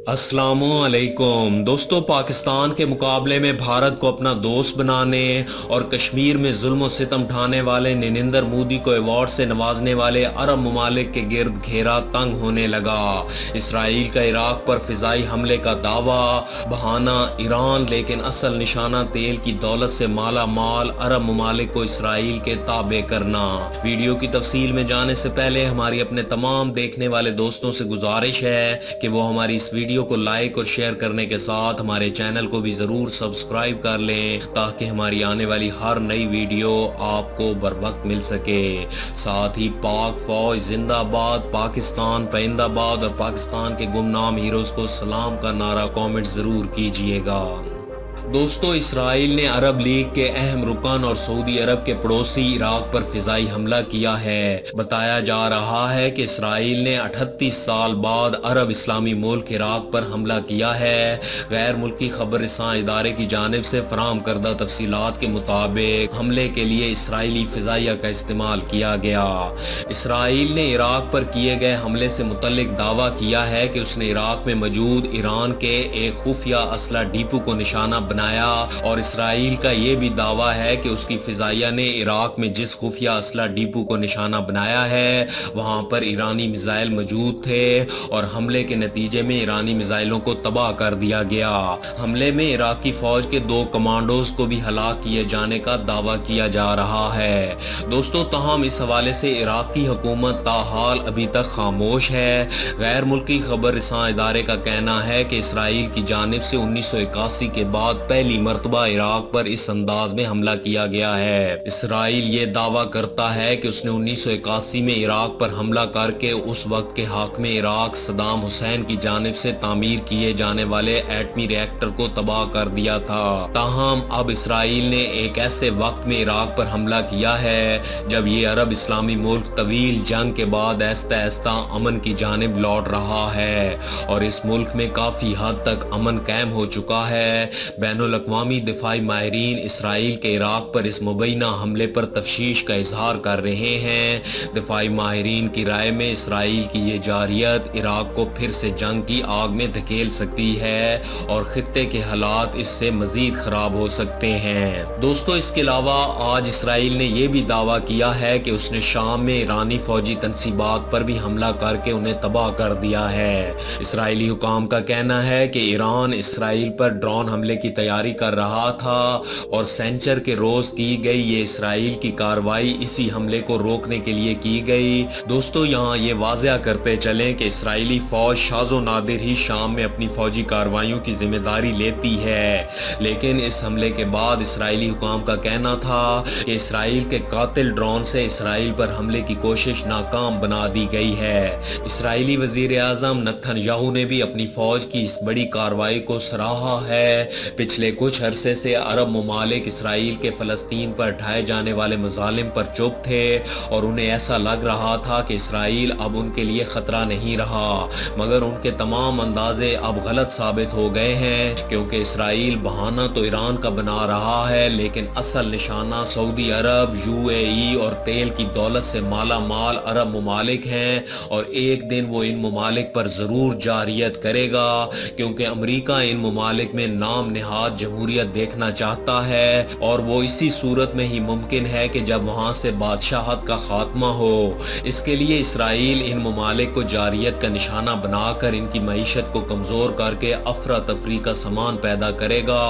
अस्सलामुअलैकुम दोस्तों, पाकिस्तान के मुकाबले में भारत को अपना दोस्त बनाने और कश्मीर में जुल्म और सितम ढाने वाले नरेंद्र मोदी को अवार्ड से नवाजने वाले अरब ममालिक के गिर्द घेरा तंग होने लगा। इसराइल का इराक पर फिजाई हमले का दावा, बहाना ईरान, लेकिन असल निशाना तेल की दौलत से माला माल अरब ममालिक को इसराइल के ताबे करना। वीडियो की तफसील में जाने से पहले हमारी अपने तमाम देखने वाले दोस्तों से गुजारिश है कि वो हमारी इस वीडियो को लाइक और शेयर करने के साथ हमारे चैनल को भी जरूर सब्सक्राइब कर लें, ताकि हमारी आने वाली हर नई वीडियो आपको बर वक्त मिल सके। साथ ही पाक फौज जिंदाबाद, पाकिस्तान पाइंदाबाद और पाकिस्तान के गुमनाम हीरोज को सलाम का नारा कमेंट जरूर कीजिएगा। दोस्तों, इसराइल ने अरब लीग के अहम रुकन और सऊदी अरब के पड़ोसी इराक पर फिजाई हमला किया है। बताया जा रहा है कि इसराइल ने 38 साल बाद अरब इस्लामी मुल्क इराक पर हमला किया है। गैर मुल्की खबर रसां इदारे की जानिब से फराहम करदा तफसीलात के मुताबिक हमले के लिए इसराइली फिजाइया का इस्तेमाल किया गया। इसराइल ने इराक पर किए गए हमले से मुतल्लिक दावा किया है कि उसने इराक में मौजूद ईरान के एक खुफिया असला डिपो को निशाना बनाया, और इसराइल का यह भी दावा है कि उसकी फिजाइया ने इराक में जिस खुफिया असला डिपो को निशाना बनाया है वहां पर ईरानी मिसाइल मौजूद थे और हमले के नतीजे में ईरानी मिसाइलों को तबाह कर दिया गया। हमले में इराकी फौज के 2 कमांडोज को भी हलाक किए जाने का दावा किया जा रहा है। दोस्तों, तमाम इस हवाले से इराक की हुकूमत ताहाल अभी तक खामोश है। गैर मुल्की खबर रसां इदारे का कहना है कि इसराइल की जानिब से 1981 के बाद पहली मर्तबा इराक पर इस अंदाज में हमला किया गया है। इसराइल ये दावा करता है कि उसने 1981 में इराक पर हमला करके उस वक्त के हाकिम इराक सद्दाम हुसैन की जानिब से तामीर किए जाने वाले एटमी रिएक्टर को तबाह कर दिया था। ताहम अब इसराइल ने एक ऐसे वक्त में इराक पर हमला किया है जब ये अरब इस्लामी मुल्क तवील जंग के बाद ऐस्ता ऐस्ता अमन की जानिब लौट रहा है और इस मुल्क में काफी हद तक अमन कायम हो चुका है। बैनुल अक़वामी दिफाई माहिरीन इसराइल के इराक पर इस मुबैना हमले पर तफशीश का इजहार कर रहे हैं। दिफाई माहिरीन की राय में इसराइल की ये जारियत इराक को फिर से जंग की आग में धकेल सकती है और खित्ते के हालात इससे मजीद खराब हो सकते हैं। दोस्तों, इसके अलावा आज इसराइल ने यह भी दावा किया है कि उसने शाम में ईरानी फौजी तनसीबात पर भी हमला करके उन्हें तबाह कर दिया है। इसराइली हुकाम का कहना है कि ईरान इसराइल पर ड्रोन हमले की तैयारी कर रहा था और सेंचर के रोज की गई ये इसराइल की कार्रवाई इसी हमले को रोकने के लिए की गई। दोस्तों, यहाँ ये वाज़ेह करते चलें कि इसराइली फौज शाज़ो नादिर ही शाम में अपनी फौजी कार्रवाइयों की जिम्मेदारी लेती है, लेकिन इस हमले के बाद इसराइली हुकाम का कहना था कि इसराइल के कातिल ड्रोन से इसराइल पर हमले की कोशिश नाकाम बना दी गई है। इसराइली वजीर आज़म नेतन्याहू ने भी अपनी फौज की इस बड़ी कार्रवाई को सराहा है। पिछले कुछ अरसे से अरब ममालिक इसराइल के फलस्तीन पर ढाए जाने वाले मजालिम पर चुप थे और उन्हें ऐसा लग रहा था कि इसराइल अब उनके लिए खतरा नहीं रहा, मगर उनके तमाम अंदाजे अब गलत साबित हो गए हैं, क्योंकि इसराइल बहाना तो ईरान का बना रहा है लेकिन असल निशाना सऊदी अरब, यूएई और तेल की दौलत से माला माल अरब ममालिक हैं और एक दिन वो इन ममालिक पर जरूर जारियत करेगा, क्योंकि अमरीका इन ममालिक में नाम निहाद जमहूरियत देखना चाहता है और वो इसी सूरत में ही मुमकिन है कि जब वहां से बादशाहत का खात्मा हो। इसके लिए इसराइल इन ममालिक को जारियत का निशाना बनाकर इनकी मईशत को कमजोर करके अफरा तफरी का सामान पैदा करेगा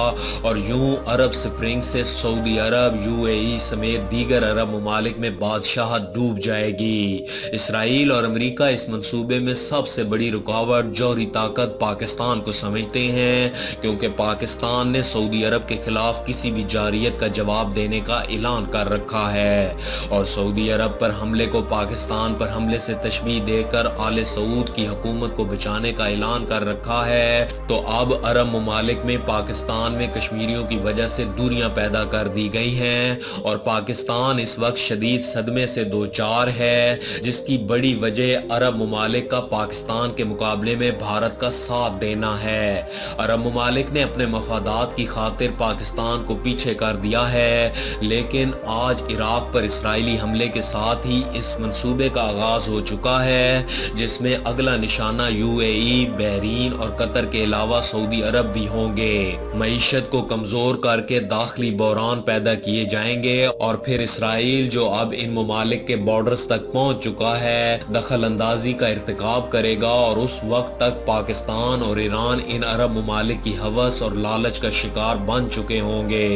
और यूं अरब स्प्रिंग से सऊदी अरब, यूएई समेत दीगर अरब ममालिक में बादशाहत डूब जाएगी। इसराइल और अमरीका इस मंसूबे में सबसे बड़ी रुकावट जौहरी ताकत पाकिस्तान को समझते हैं, क्योंकि पाकिस्तान ने सऊदी अरब के खिलाफ किसी भी जारियत का जवाब देने का ऐलान कर रखा है और सऊदी अरब पर हमले को पाकिस्तान पर हमले से तशबीह देकर आले सऊद की हुकूमत को बचाने का ऐलान कर रखा है। तो अब अरब ममालिक में पाकिस्तान में कश्मीरियों की वजह से दूरियां पैदा कर दी गई हैं और पाकिस्तान इस वक्त शदीद सदमे से दो चार है, जिसकी बड़ी वजह अरब ममालिक का पाकिस्तान के मुकाबले में भारत का साथ देना है। अरब ममालिक ने अपने मफादात مفادات کی خاطر پاکستان کو پیچھے کر دیا ہے، لیکن آج عراق پر اسرائیلی حملے کے ساتھ ہی اس منصوبے کا آغاز ہو چکا ہے، جس میں اگلا نشانہ UAE، بحرین اور قطر کے علاوہ سعودی عرب بھی ہوں گے۔ معیشت کو کمزور کر کے داخلی بحران پیدا کیے جائیں گے اور پھر اسرائیل جو اب ان ممالک کے بارڈرز تک پہنچ چکا ہے دخل اندازی کا ارتکاب کرے گا، اور اس وقت تک پاکستان اور ایران ان عرب ممالک کی ہوس اور لالچ کا شکار بن چکے ہوں گے۔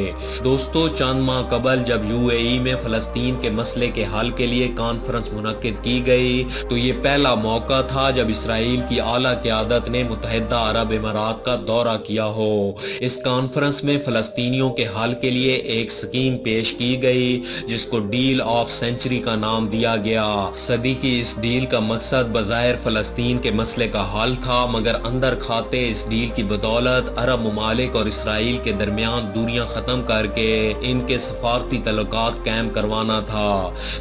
دوستو، چند ماہ قبل جب UAE میں فلسطین کے مسئلے کے حل کے لیے کانفرنس منعقد کی گئی تو یہ پہلا موقع تھا جب اسرائیل کی اعلیٰ قیادت نے متحدہ عرب امارات کا دورہ کیا ہو۔ اس کانفرنس میں فلسطینیوں کے حل کے لیے ایک سکیم پیش کی گئی جس کو ڈیل آف سینچری کا نام دیا گیا۔ صدی کی اس ڈیل کا مقصد بظاہر فلسطین کے مسئلے کا حل تھا، مگر اندر کھاتے اس ڈیل کی بدولت عرب ممالک اور اسرائیل کے درمیان دوریاں ختم کر کے ان کے سفارتی تعلقات قائم کروانا تھا۔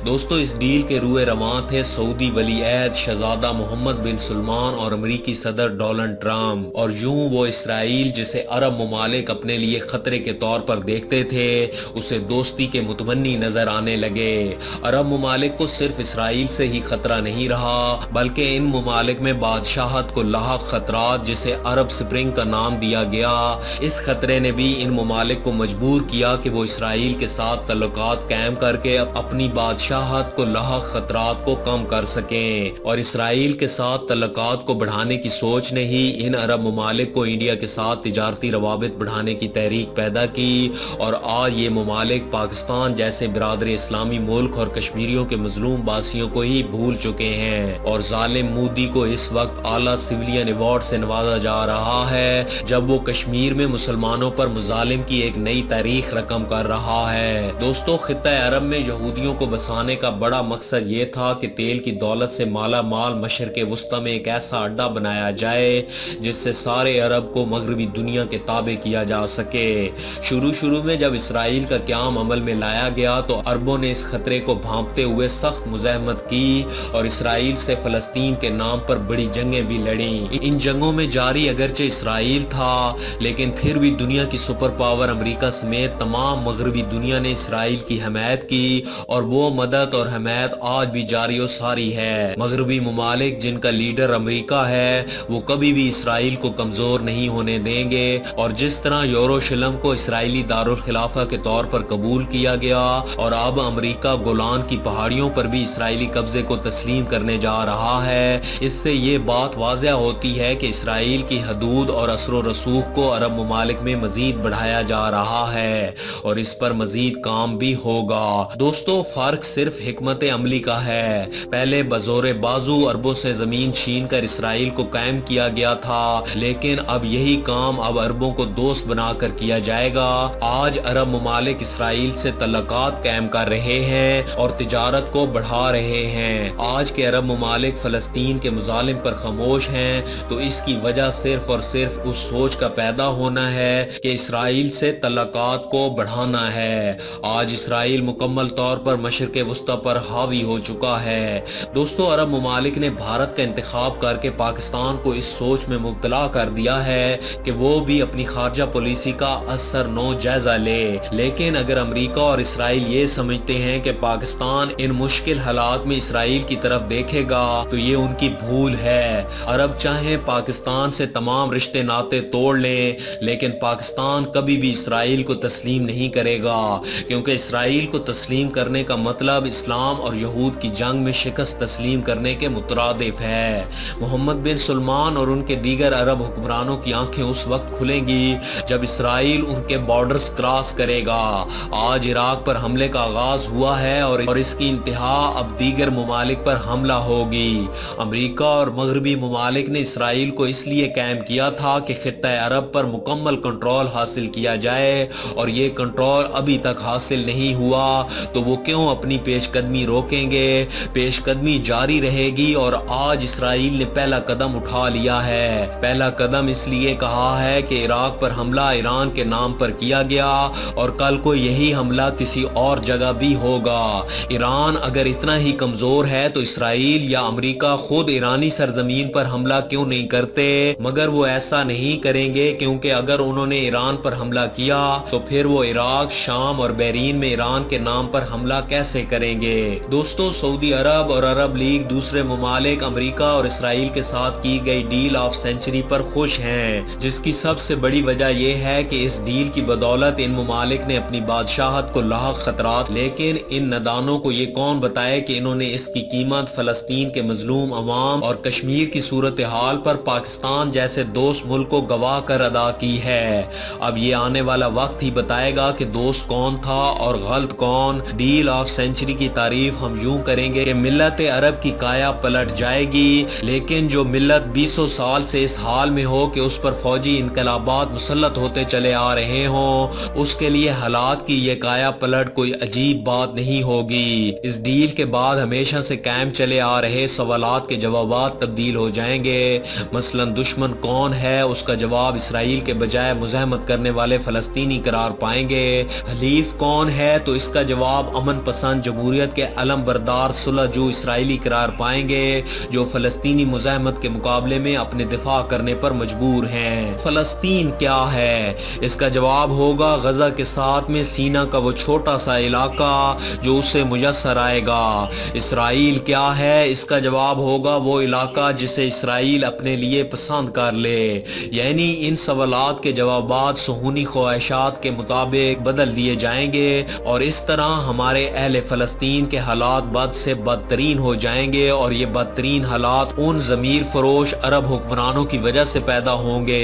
دوستو، اس ڈیل کے روئے رواں تھے سعودی ولی عہد شہزادہ محمد بن سلمان اور امریکی صدر ڈونلڈ ٹرمپ، اور یوں وہ اسرائیل جسے عرب ممالک اپنے لیے خطرے کے طور پر دیکھتے تھے اسے دوستی کے متمنی نظر آنے لگے۔ عرب ممالک کو صرف اسرائیل سے ہی خطرہ نہیں رہا بلکہ ان ممالک میں بادشاہت کو لاحق خطرات جسے عرب سپرنگ کا نام دیا گیا، اس خطرے نے بھی ان ممالک کو مجبور کیا کہ وہ اسرائیل کے ساتھ تعلقات قائم کر کے اپنی بادشاہت کو لاحق خطرات کو کم کر سکیں، اور اسرائیل کے ساتھ تعلقات کو بڑھانے کی سوچ نے ہی ان عرب ممالک کو انڈیا کے ساتھ تجارتی روابط بڑھانے کی تحریک پیدا کی، اور آج یہ ممالک پاکستان جیسے برادر اسلامی ملک اور کشمیریوں کے مظلوم باسیوں کو ہی بھول چکے ہیں، اور ظالم مودی کو اس وقت اعلیٰ سویلین ایوارڈ سے نوازا جا رہا ہے جب وہ کشمیر میں مسلمانوں پر مظالم کی ایک نئی تاریخ رقم کر رہا ہے۔ دوستو، خطہ عرب میں یہودیوں کو بسانے کا بڑا مقصد یہ تھا کہ تیل کی دولت سے مالا مال مشرق وسطی میں ایک ایسا اڈا بنایا جائے جس سے سارے عرب کو مغربی دنیا کے تابع کیا جا سکے۔ شروع میں جب اسرائیل کا قیام عمل میں لایا گیا تو عربوں نے اس خطرے کو بھانپتے ہوئے سخت مزاحمت کی اور اسرائیل سے فلسطین کے نام پر بڑی جنگیں بھی لڑیں۔ ان جنگوں میں جاری اگرچہ اسرائیل تھا، لیکن پھر بھی دنیا کی سپر پاور امریکہ سمیت تمام مغربی دنیا نے اسرائیل کی حمایت کی، اور وہ مدد اور حمایت آج بھی جاری و ساری ہے۔ مغربی ممالک جن کا لیڈر امریکہ ہے وہ کبھی بھی اسرائیل کو کمزور نہیں ہونے دیں گے، اور جس طرح یروشلم کو اسرائیلی دارالخلافہ کے طور پر قبول کیا گیا اور اب امریکہ گولان کی پہاڑیوں پر بھی اسرائیلی قبضے کو تسلیم کرنے جا رہا ہے، اس سے یہ بات واضح ہوتی ہے کہ اسرائیل کی حدود اور اثر و رسوخ کو عرب ممالک میں مزید بڑھایا جا رہا ہے، اور اس پر مزید کام بھی ہوگا۔ دوستو، فرق صرف حکمت عملی کا ہے۔ پہلے بزور بازو عربوں سے زمین چھین کر اسرائیل کو قائم کیا گیا تھا، لیکن اب یہی کام اب عربوں کو دوست بنا کر کیا جائے گا۔ آج عرب ممالک اسرائیل سے تعلقات قائم کر رہے ہیں اور تجارت کو بڑھا رہے ہیں۔ آج کے عرب ممالک فلسطین کے مظالم پر خاموش ہیں تو اس کی وجہ صرف اور صرف اس سوچ کا پیدا ہونا ہے کہ اسرائیل سے تعلقات کو بڑھانا ہے۔ آج اسرائیل مکمل طور پر مشرق وسطی پر حاوی ہو چکا ہے۔ دوستو، عرب ممالک نے بھارت کا انتخاب کر کے پاکستان کو اس سوچ میں مبتلا کر دیا ہے کہ وہ بھی اپنی خارجہ پالیسی کا اثر نو جائزہ لے، لیکن اگر امریکہ اور اسرائیل یہ سمجھتے ہیں کہ پاکستان ان مشکل حالات میں اسرائیل کی طرف دیکھے گا تو یہ ان کی بھول ہے۔ عرب چاہیں پاکستان سے تمام رشتے ناطے توڑ لیں، لیکن پاکستان کبھی بھی اسرائیل کو تسلیم نہیں کرے گا، کیونکہ اسرائیل کو تسلیم کرنے کا مطلب اسلام اور یہود کی جنگ میں شکست تسلیم کرنے کے مترادف ہے۔ محمد بن سلمان اور ان کے دیگر عرب حکمرانوں کی آنکھیں اس وقت کھلیں گی جب اسرائیل ان کے بارڈرز کراس کرے گا۔ آج عراق پر حملے کا آغاز ہوا ہے اور اس کی انتہا اب دیگر ممالک پر حملہ ہوگی۔ امریکہ اور مغربی ممالک نے اسرائیل کو اس لیے قائم کیا تھا کہ خطہ عرب پر مکمل کنٹرول حاصل کیا جائے، اور یہ کنٹرول ابھی تک حاصل نہیں ہوا تو وہ کیوں اپنی پیش قدمی روکیں گے؟ پیش قدمی جاری رہے گی، اور آج اسرائیل نے پہلا قدم اٹھا لیا ہے۔ پہلا قدم اس لیے کہا ہے کہ عراق پر حملہ ایران کے نام پر کیا گیا، اور کل کو یہی حملہ کسی اور جگہ بھی ہوگا۔ ایران اگر اتنا ہی کمزور ہے تو اسرائیل یا امریکہ خود ایرانی سرزمین پر حملہ کیوں نہیں کرتے؟ مگر وہ ایسا نہیں کریں گے، کیونکہ اگر उन्होंने ईरान पर हमला किया तो फिर वो इराक, शाम और बहरीन में ईरान के नाम पर हमला कैसे करेंगे। दोस्तों, सऊदी अरब और अरब लीग दूसरे ममालिक अमेरिका और इसराइल के साथ की गई डील ऑफ सेंचुरी पर खुश हैं, जिसकी सबसे बड़ी वजह यह है कि इस डील की बदौलत इन ममालिक ने अपनी बादशाहत को लाहक खतरात, लेकिन इन नदानों को ये कौन बताए कि इन्होंने इसकी कीमत फलस्तीन के मजलूम अवाम और कश्मीर की सूरत हाल पर पाकिस्तान जैसे दोस्त मुल्क को गवाह कर अदा की है। अब ये आने वाला वक्त ही बताएगा कि दोस्त कौन था और गलत कौन। डील ऑफ सेंचुरी की तारीफ हम यूं करेंगे कि मिल्लत अरब की काया पलट जाएगी, लेकिन जो मिल्लत 200 साल से इस हाल में हो कि उस पर फौजी इनकलाबात मुसल्लत होते चले आ रहे हों, उसके लिए हालात की ये काया पलट कोई अजीब बात नहीं होगी। इस डील के बाद हमेशा से कायम चले आ रहे सवालात के जवाबात तब्दील हो जाएंगे। मसलन दुश्मन कौन है, उसका जवाब इसराइल के बजाय मुज़ाहमत करने वाले फलस्तीनी करार पाएंगे। हलीफ कौन है, तो इसका जवाब अमन पसंद जमहूरियत के अलम बरदार सुलहजू इसराइली करार पाएंगे, जो फलस्तीनी मुज़ाहमत के मुकाबले में अपने दिफा करने पर मजबूर हैं। फलस्तीन क्या है, इसका जवाब होगा गजा के साथ में सीना का वो छोटा सा इलाका जो उससे मुयस्सर आएगा। इसराइल क्या है, इसका जवाब होगा वो इलाका जिसे इसराइल अपने लिए पसंद कर ले। यानी इन सवालात के जवाबात सुहूनी ख्वाहिशात के मुताबिक बदल दिए जाएंगे और इस तरह हमारे अहले फलस्तीन के हालात बद से बदतरीन हो जाएंगे और ये बदतरीन हालात उन जमीर फरोश अरब हुक्मरानों की वजह से पैदा होंगे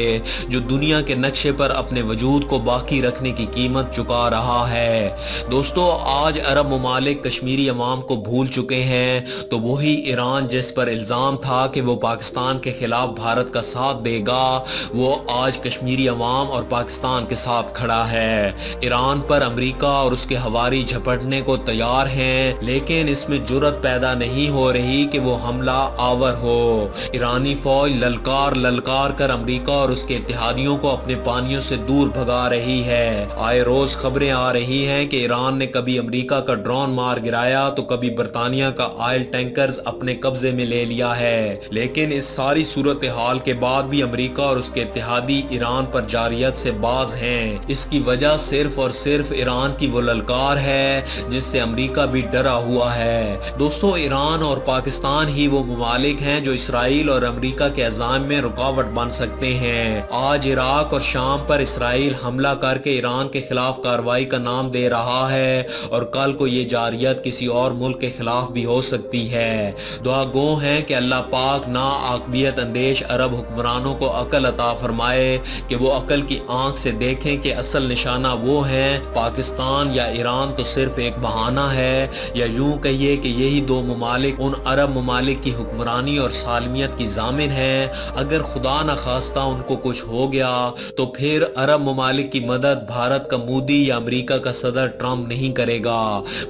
जो दुनिया के नक्शे पर अपने वजूद को बाकी रखने की कीमत चुका रहा है। दोस्तों, आज अरब ममालिक कश्मीरी अवाम को भूल चुके हैं, तो वही ईरान जिस पर इल्जाम था कि वो पाकिस्तान के खिलाफ भारत का साथ देगा, वो आज कश्मीरी अवाम और पाकिस्तान के साथ खड़ा है। ईरान पर अमेरिका और उसके हवारी झपटने को तैयार हैं, लेकिन इसमें जुर्रत पैदा नहीं हो रही कि वो हमला आवर हो। ईरानी फौज ललकार ललकार कर अमेरिका और उसके इत्तेहादियों को अपने पानियों से दूर भगा रही है। आए रोज खबरें आ रही हैं कि ईरान ने कभी अमेरिका का ड्रोन मार गिराया तो कभी बरतानिया का ऑयल टैंकर्स अपने कब्जे में ले लिया है, लेकिन इस सारी सूरत हाल के बाद भी अमेरिका और उसके इत्तेहादी ईरान पर जारियत से बाज हैं। इसकी वजह सिर्फ और सिर्फ ईरान की वो ललकार है जिससे अमेरिका भी डरा हुआ है। दोस्तों, ईरान और पाकिस्तान ही वो ममालिक हैं जो इसराइल और अमेरिका के अज़ाम में रुकावट बन सकते हैं। आज इराक और शाम पर इसराइल हमला करके ईरान के खिलाफ कार्रवाई का नाम दे रहा है और कल को ये जारियत किसी और मुल्क के खिलाफ भी हो सकती है। दुआ गो है कि अल्लाह पाक ना आकबियत अंदेश अरब हुक्मरानों को अकल अता फरमाए कि वो अकल की आंख से देखें कि असल निशाना वो है पाकिस्तान या ईरान तो सिर्फ एक बहाना है, या यूं कहिए कि यही दो ममालिक उन अरब ममालिक की हुक्मरानी और सालमियत की जामिन है। अगर खुदा न खास्ता उनको कुछ हो गया तो फिर अरब ममालिक की मदद भारत का मोदी या अमेरिका का सदर ट्रंप नहीं करेगा,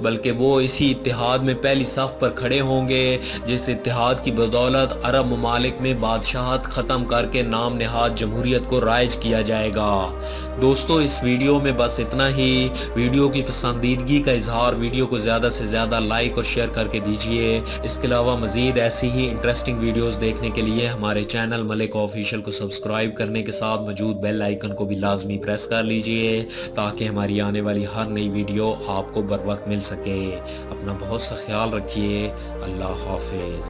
बल्कि वो इसी इत्तेहाद में पहली सफ पर खड़े होंगे जिस इत्तेहाद की बदौलत अरब ममालिक में बादशाहत खत्म करके नाम नेहाद जमहूरियत को राइज किया जाएगा। दोस्तों, इस वीडियो में बस इतना ही। वीडियो की पसंदीदगी का इजहार वीडियो को ज़्यादा से ज़्यादा लाइक और शेयर करके दीजिए। इसके अलावा मज़ीद ऐसी ही इंटरेस्टिंग वीडियोस देखने के लिए हमारे चैनल मलिक ऑफिशियल को सब्सक्राइब करने के साथ मौजूद बेल आइकन को भी लाजमी प्रेस कर लीजिए ताकि हमारी आने वाली हर नई वीडियो आपको बर वक्त मिल सके। अपना बहुत सा ख्याल रखिए। अल्लाह हाफिज।